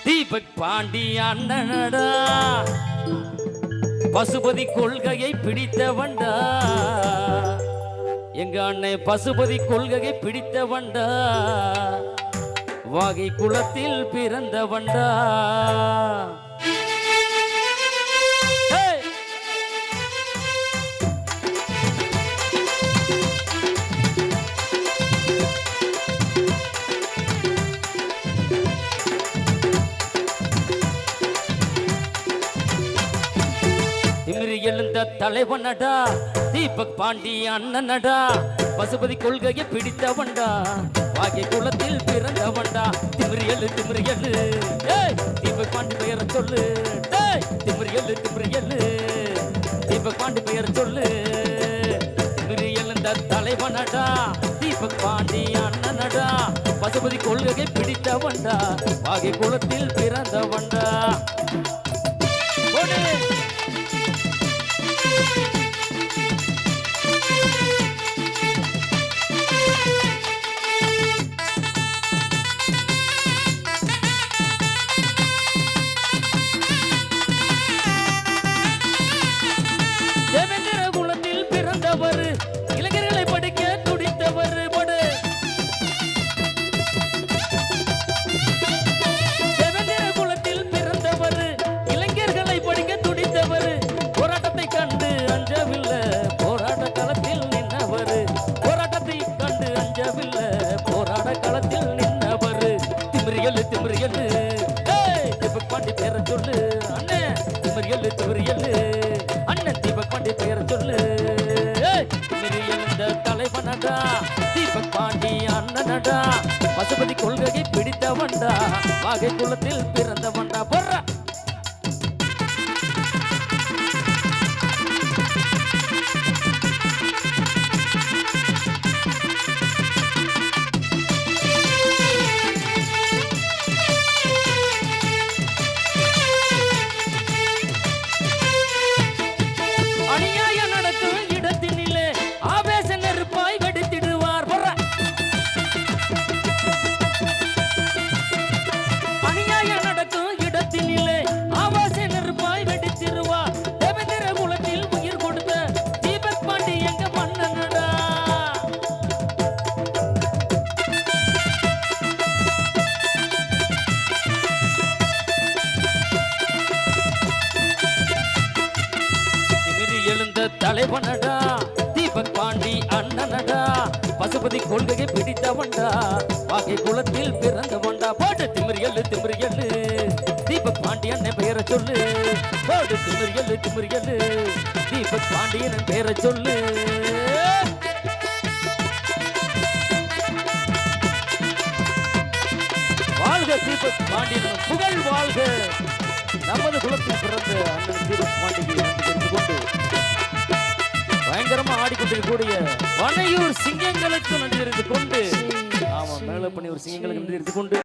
தீபக் பாண்டி அண்ணனடா பசுபதி கொள்கையை பிடித்தவன்டா எங்க அண்ணன் பசுபதி கொள்கையை பிடித்தவன்டா வாகை குளத்தில் பிறந்தவன்டா எழுந்த தலைவனடா தீபக் பாண்டி அண்ணனடா பசுபதி கொள்கையை பிடித்தவன்டா வாகை குளத்தில் பிறந்தவன்டா திமிரியலு தீபக் பாண்டி பெயர் சொல்லு திமிரியலு தீபக் பாண்டி பெயர் சொல்லு எழுந்த தலைவனடா தீபக் பாண்டி அண்ணனடா பசுபதி கொள்கையை பிடித்தவன்டா வாகை குளத்தில் பிறந்தவன்டா இளைஞர்களை படிக்க துடித்தவர் தேவேந்திர குலத்தில் பிறந்தவர் இளைஞர்களை படிக்க துடித்தவர் போராட்டத்தை கண்டு அஞ்சவில்லை போராட்ட களத்தில் நின்றவர் போராட்டத்தை கண்டு அஞ்சவில்லை போராட்ட களத்தில் நின்றவர் திமிரியலு தீபக் பாண்டி பேர சொல்லு அண்ணன் திமிரியலு அண்ணன் தீபக் பாண்டி பேர சொல்லு தலைவனடா தீபக் பாண்டி அண்ணனடா பசுபதி கொள்கையை பிடித்தவன்டா வாகை குளத்தில் பிறந்தவன்டா போற அநியாயம் நடக்கும் இடத்தினிலே தலைவனடா தீபக் பாண்டி அண்ணனடா பசுபதி கொள்கையை பிடித்தவன்டா வாகை குளத்தில் பிறந்தவன்டா போட்டு திமிரியலு தீபக் பாண்டி அண்ணன் பெயரை சொல்லு போட்டு திமிரியலு தீபக் பாண்டி அண்ணன் பெயரை சொல்லு வாழ்க தீபக் பாண்டியன் புகழ் வாழ்க நமது குலத்தில் பிறந்த அண்ணன் தீபக் பாண்டிக்கு தெரிந்து கொண்டு பயங்கரமா ஆடிக்கொண்டிருக்கக்கூடிய வனையூர் சிங்கங்களுக்கு நன்றி இருந்து கொண்டு ஆமா மேல பண்ணி ஒரு சிங்கங்களுக்கு நன்றி இருந்து கொண்டு